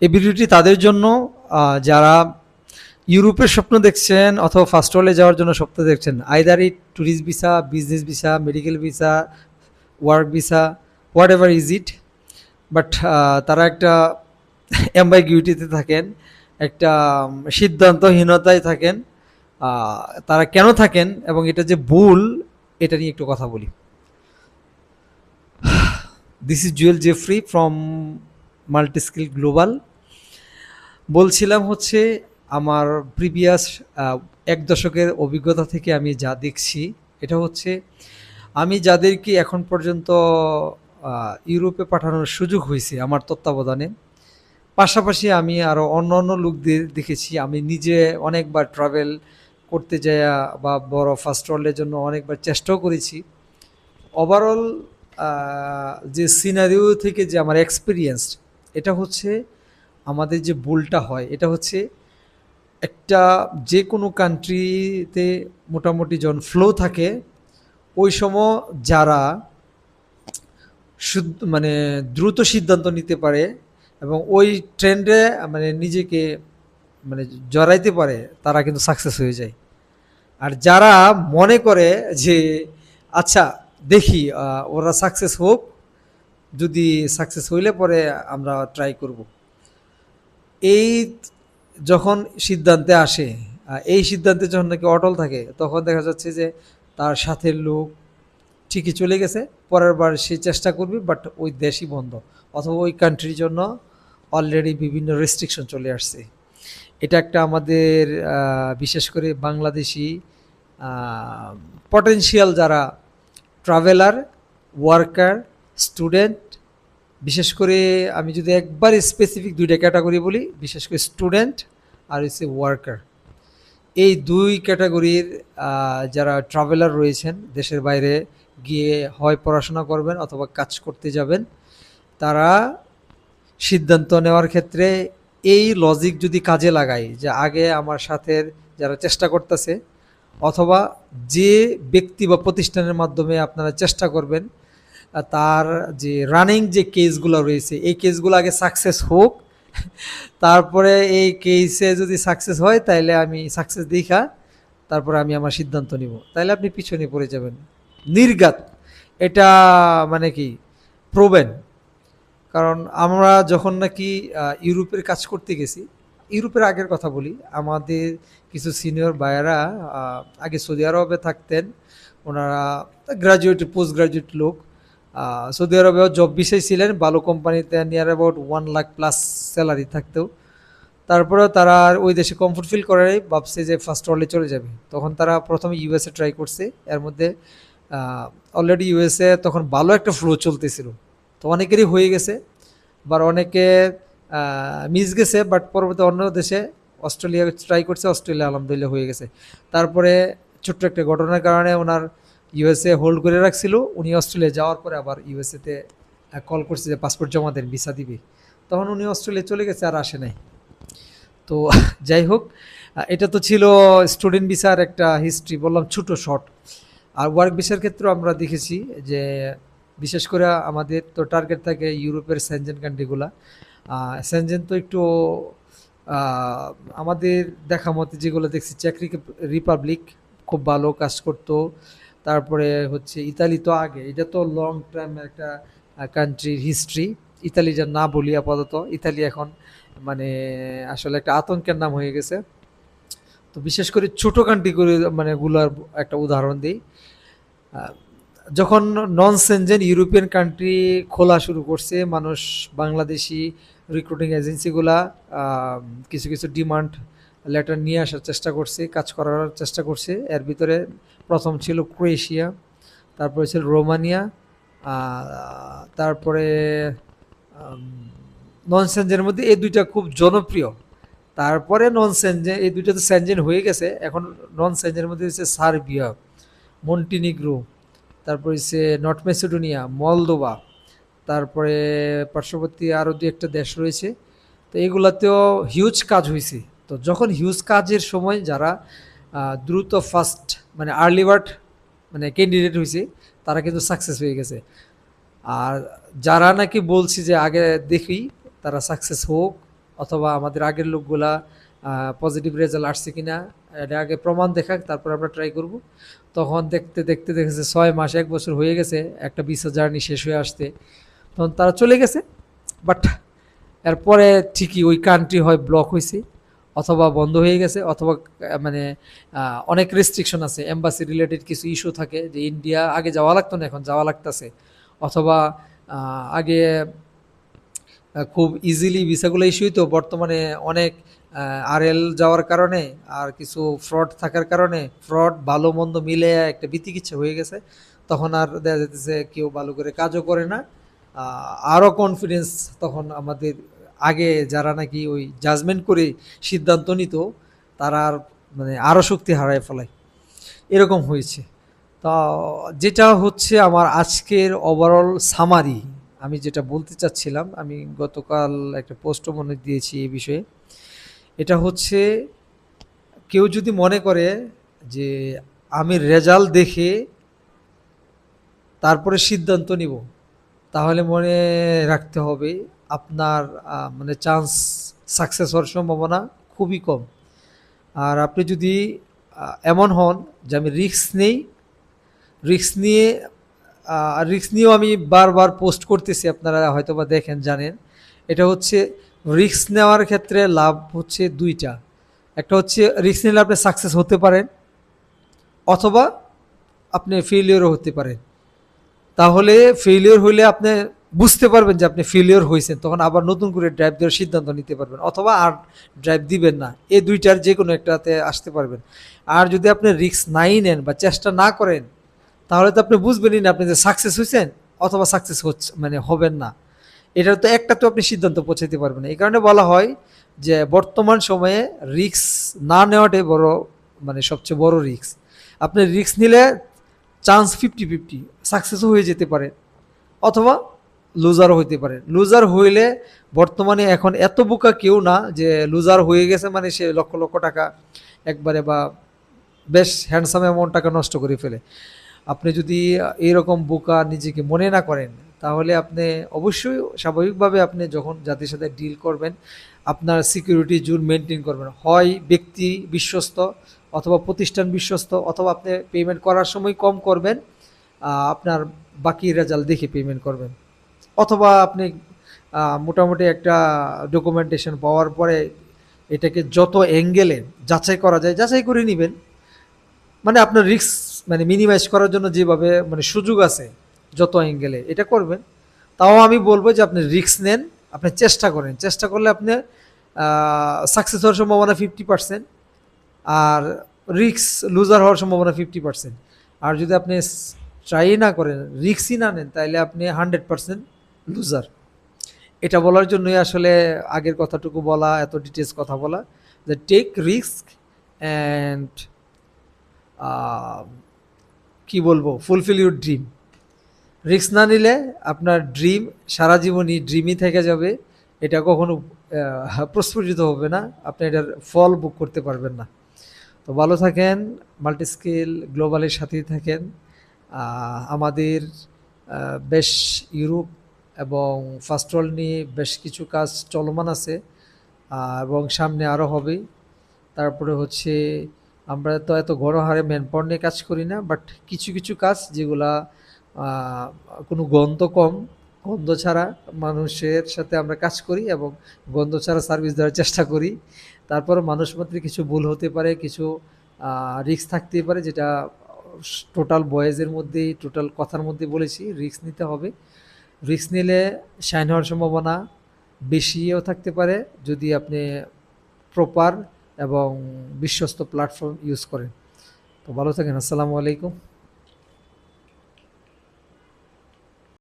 এই ভিডিওটি তাদের জন্য যারা ইউরোপের স্বপ্ন দেখছেন অথবা ফার্স্ট ওয়ার্ল্ডে যাওয়ার জন্য স্বপ্ন দেখছেন, either it tourist visa, business visa, medical visa, work visa, what ever is it. But তারা একটা অ্যাম্বাইগুইটিতে থাকেন, একটা সিদ্ধান্তহীনতায় থাকেন। তারা কেন থাকেন এবং এটা যে ভুল, এটা নিয়ে একটু কথা বলি। This is Jewel Jeffrey from Multiskill Global. বলছিলাম হচ্ছে আমার প্রিভিয়াস ১ দশকের অভিজ্ঞতা থেকে আমি যা দেখছি, এটা হচ্ছে আমি যাদেরকে এখন পর্যন্ত ইউরোপে পাঠানোর সুযোগ হয়েছে আমার তত্ত্বাবধানে, পাশাপাশি আমি আরও অন্য অন্য লোকদের দেখেছি। আমি নিজে অনেকবার ট্রাভেল করতে যাইয়া বা বড় ফার্স্ট ওয়ার্ল্ডের জন্য অনেকবার চেষ্টাও করেছি। ওভারঅল যে সিনারিও থেকে যে আমার এক্সপিরিয়েন্স, এটা হচ্ছে আমাদের যে ভুলটা হয়, এটা হচ্ছে একটা যে কোনো কান্ট্রিতে মোটামুটি যখন ফ্লো থাকে, ওই সময় যারা মানে দ্রুত সিদ্ধান্ত নিতে পারে এবং ওই ট্রেন্ডে মানে নিজেকে মানে জড়াইতে পারে, তারা কিন্তু সাকসেস হয়ে যায়। আর যারা মনে করে যে আচ্ছা দেখি ওরা সাকসেস হোক, যদি সাকসেস হইলে পরে আমরা ট্রাই করব, এই যখন সিদ্ধান্তে আসে, এই সিদ্ধান্তে যখন নাকি অটল থাকে, তখন দেখা যাচ্ছে যে তার সাথের লোক ঠিকই চলে গেছে, পরের বার সে চেষ্টা করবে, বাট ওই দেশই বন্ধ, অথবা ওই কান্ট্রির জন্য অলরেডি বিভিন্ন রেস্ট্রিকশন চলে আসছে। এটা একটা আমাদের বিশেষ করে বাংলাদেশি পটেনশিয়াল যারা ট্রাভেলার, ওয়ার্কার, স্টুডেন্ট, বিশেষ করে আমি যদি একবার স্পেসিফিক 2টা ক্যাটাগরি বলি, বিশেষ করে স্টুডেন্ট আর হচ্ছে ওয়ার্কার, এই 2 ক্যাটাগরির যারা ট্রাভেলার রয়েছেন, দেশের বাইরে গিয়ে হয় পড়াশোনা করবেন অথবা কাজ করতে যাবেন, তারা সিদ্ধান্ত নেওয়ার ক্ষেত্রে এই লজিক যদি কাজে লাগায় যে আগে আমার সাথে যারা চেষ্টা করতেছে, অথবা যে ব্যক্তি বা প্রতিষ্ঠানের মাধ্যমে আপনারা চেষ্টা করবেন, তার যে রানিং যে কেসগুলো রয়েছে, এই কেসগুলো আগে সাকসেস হোক, তারপরে এই কেসে যদি সাকসেস হয় তাহলে আমি সাকসেস দেখা তারপরে আমি আমার সিদ্ধান্ত নিব, তাহলে আপনি পিছনে পড়ে যাবেন নির্ঘাত। এটা মানে কি প্রোভেন। কারণ আমরা যখন নাকি ইউরোপের কাজ করতে গেছি, ইউরোপের আগের কথা বলি, আমাদের কিছু সিনিয়র ভাইয়েরা আগে সৌদি আরবে থাকতেন। ওনারা গ্রাজুয়েট, পোস্ট গ্রাজুয়েট লোক, সৌদি আরবেও জব বিষয় ছিলেন, ভালো কোম্পানিতে near about 1 lakh plus salary থাকতেও। তারপরেও তারা আর ওই দেশে কমফোর্ট ফিল করাই ভাবছে যে ফার্স্ট ওয়ার্ল্ডে চলে যাবে। তখন তারা প্রথমে ইউএসএ ট্রাই করছে, এর মধ্যে অলরেডি ইউএসএ তখন ভালো একটা ফ্লো চলতেছিল, তো অনেকেরই হয়ে গেছে, আবার অনেকে মিস গেছে, বাট পরবর্তী অন্য দেশে অস্ট্রেলিয়া ট্রাই করছে, অস্ট্রেলিয়া আলহামদুলিল্লাহ হয়ে গেছে। তারপরে ছোট্ট একটা ঘটনার কারণে ওনার ইউএসএ হোল্ড করে রাখছিল, উনি অস্ট্রেলিয়া যাওয়ার পরে আবার ইউএসএতে কল করছে যে পাসপোর্ট জমা দেন, ভিসা দিবে, তখন উনি অস্ট্রেলিয়া চলে গেছে, আর আসে নাই। তো যাই হোক, এটা তো ছিল স্টুডেন্ট ভিসার একটা হিস্ট্রি, বললাম ছোটো শর্ট। আর ওয়ার্ক ভিসার ক্ষেত্রেও আমরা দেখেছি যে বিশেষ করে আমাদের তো টার্গেট থাকে ইউরোপের সেনজেন কান্ট্রিগুলা। সেনজেন তো একটু আমাদের দেখা মতে যেগুলো দেখছি, চেক রিপাবলিক খুব ভালো কাজ করতো, তারপরে হচ্ছে ইতালি, তো আগে এটা তো লং টাইম একটা কান্ট্রির হিস্ট্রি। ইতালি যা না বলি আপাতত, ইতালি এখন মানে আসলে একটা আতঙ্কের নাম হয়ে গেছে। তো বিশেষ করে ছোটো কান্ট্রিগুলো মানে গুলার একটা উদাহরণ দিই, যখন নন সেনজেন ইউরোপিয়ান কান্ট্রি খোলা শুরু করছে, মানুষ বাংলাদেশি রিক্রুটিং এজেন্সিগুলা কিছু কিছু ডিমান্ড লেটার নিয়ে আসার চেষ্টা করছে, কাজ করার চেষ্টা করছে। এর ভিতরে প্রথম ছিল ক্রোয়েশিয়া, তারপরে ছিল রোমানিয়া, তারপরে নন সেনজেনের মধ্যে এই 2টা খুব জনপ্রিয়। তারপরে নন সেনজেন, এই 2টা তো সেনজেন হয়ে গেছে, এখন নন সেনজেনের মধ্যে হচ্ছে সার্বিয়া, মন্টিনিগ্রো, তারপরে হচ্ছে নর্থ মেসিডোনিয়া, মলদোভা, তারপরে পার্শ্ববর্তী আরও 2-একটা দেশ রয়েছে। তো এগুলাতেও হিউজ কাজ হয়েছে। তো যখন হিউজ কাজের সময় যারা দ্রুত ফার্স্ট মানে আর্লি বার্ড মানে ক্যান্ডিডেট হয়েছে, তারা কিন্তু সাকসেস হয়ে গেছে। আর যারা নাকি বলছি যে আগে দেখি তারা সাকসেস হোক, অথবা আমাদের আগের লোকগুলা পজিটিভ রেজাল্ট আসছে কিনা এটা আগে প্রমাণ দেখাক, তারপর আমরা ট্রাই করব। তখন দেখতে দেখতে দেখেছে 6 মাস 1 বছর হয়ে গেছে একটা ভিসা জার্নি শেষ হয়ে আসতে, তখন তারা চলে গেছে। বাট এরপরে ঠিকই ওই কান্ট্রি হয় ব্লক হয়েছে, অথবা বন্ধ হয়ে গেছে, অথবা মানে অনেক রেস্ট্রিকশন আছে, এম্বাসি রিলেটেড কিছু ইস্যু থাকে যে ইন্ডিয়া আগে যাওয়া লাগতো না এখন যাওয়া লাগতেছে, অথবা আগে খুব ইজিলি ভিসাগুলো ইস্যু হইতো, বর্তমানে অনেক আরএল যাওয়ার কারণে আর কিছু ফ্রড থাকার কারণে ফ্রড ভালো মন্দ মিলে একটা বিতিকিচ্ছা হয়ে গেছে। তখন আর দেখা যাচ্ছে কেউ ভালো করে কাজও করে না। আরও কনফিডেন্স তখন আমাদের আগে যারা নাকি ওই জাজমেন্ট করে সিদ্ধান্ত নিত তারা আর মানে আরও শক্তি হারায় ফেলায়, এরকম হয়েছে। তা যেটা হচ্ছে আমার আজকের ওভারঅল সামারি, আমি যেটা বলতে চাচ্ছিলাম, আমি গতকাল একটা পোস্টও মনে দিয়েছি এই বিষয়ে। এটা হচ্ছে কেউ যদি মনে করে যে আমি রেজাল্ট দেখে তারপরে সিদ্ধান্ত নিব, তাহলে মনে রাখতে হবে আপনার মানে চান্স সাকসেস হওয়ার সম্ভাবনা খুবই কম। আর আপনি যদি এমন হন যে আমি রিস্ক নেই, রিস্ক নিয়ে রিস্ক নিয়েও আমি বারবার পোস্ট করতেছি, আপনারা হয়তো বা দেখেন জানেন। এটা হচ্ছে রিস্ক নেওয়ার ক্ষেত্রে লাভ হচ্ছে দুইটা। একটা হচ্ছে রিস্ক নিলে আপনি সাকসেস হতে পারেন, অথবা আপনি ফেলিওরও হতে পারেন। তাহলে ফেলিওর হইলে আপনি বুঝতে পারবেন যে আপনি ফেলিওর হয়েছেন, তখন আবার নতুন করে ড্রাইভ দেওয়ার সিদ্ধান্ত নিতে পারবেন, অথবা আর ড্রাইভ দিবেন না, এই দুইটার যে কোনো একটাতে আসতে পারবেন। আর যদি আপনি রিস্ক নাই নেন বা চেষ্টা না করেন, তাহলে তো আপনি বুঝবেনই না আপনি যে সাকসেস হয়েছেন অথবা সাকসেস হচ্ছে মানে হবেন না। এটা তো একটা তো আপনি সিদ্ধান্ত পৌঁছাতে পারবেন না। এই কারণে বলা হয় যে বর্তমান সময়ে রিস্ক না নেওয়াটাই বড় মানে সবচেয়ে বড় রিস্ক। আপনি রিস্ক নিলে চান্স 50-50, সাকসেসও হয়ে যেতে পারে অথবা লুজারও হইতে পারে। লুজার হইলে বর্তমানে এখন এত বোকা কেউ না যে লুজার হয়ে গেছে মানে সে লক্ষ লক্ষ টাকা একবারে বা বেশ হ্যান্ডসাম অ্যামাউন্ট টাকা নষ্ট করে ফেলে। আপনি যদি এইরকম বোকা নিজেকে মনে না করেন, তাহলে আপনি অবশ্যই স্বাভাবিকভাবে আপনি যখন যাদের সাথে ডিল করবেন আপনার সিকিউরিটি জোন মেনটেন করবেন, হয় ব্যক্তি বিশ্বস্ত অথবা প্রতিষ্ঠান বিশ্বস্ত, অথবা আপনি পেমেন্ট করার সময় কম করবেন, আপনার বাকি রেজাল্ট দেখে পেমেন্ট করবেন, অথবা আপনি মোটামুটি একটা ডকুমেন্টেশন পাওয়ার পরে এটাকে যত অ্যাঙ্গেলে যাচাই করা যায় যাচাই করে নেবেন। মানে আপনার রিস্ক মানে মিনিমাইজ করার জন্য যেভাবে মানে সুযোগ আছে যত অ্যাঙ্গেলে এটা করবেন। তাও আমি বলবো যে আপনি রিস্ক নেন, আপনি চেষ্টা করেন, চেষ্টা করলে আপনি সাকসেস হওয়ার সম্ভাবনা 50%, আর রিস্ক লুজার হওয়ার সম্ভাবনা 50%। আর যদি আপনি ট্রাই না করেন, রিস্কই না নেন, তাহলে আপনি 100% লুজার। এটা বলার জন্যই আসলে আগের কথাটুকু বলা, এত ডিটেলস কথা বলা, যে টেক রিস্ক অ্যান্ড কি বলবো, ফুলফিল ইউর ড্রিম। রিস্ক না নিলে আপনার ড্রিম সারা জীবনই ড্রিমই থেকে যাবে, এটা কখনো প্রস্ফুটিত হবে না, আপনি এটার ফল ভোগ করতে পারবেন না। তো ভালো থাকেন, মাল্টিস্কিল গ্লোবালের সাথেই থাকেন। আমাদের বেশ ইউরোপ এবং ফার্স্ট ওয়ার্ল্ড নিয়ে বেশ কিছু কাজ চলমান আছে, এবং সামনে আরও হবে। তারপরে হচ্ছে আমরা তো এত গণহারে ম্যানপাওয়ার নিয়ে কাজ করি না, বাট কিছু কিছু কাজ যেগুলা কোনো গন্ধ কম, গন্ধ ছাড়া মানুষের সাথে আমরা কাজ করি এবং গন্ধ ছাড়া সার্ভিস দেওয়ার চেষ্টা করি। তারপরে মানুষ মাত্রে কিছু ভুল হতে পারে, কিছু রিস্ক থাকতেই পারে, যেটা টোটাল বয়েজের মধ্যেই টোটাল কথার মধ্যে বলেছি, রিস্ক নিতে হবে। রিস্ক নিলে শাইন হওয়ার সম্ভাবনা বেশিও থাকতে পারে যদি আপনি প্রপার এবং বিশ্বস্ত প্ল্যাটফর্ম ইউজ করেন। তো ভালো থাকেন, আসসালামু আলাইকুম।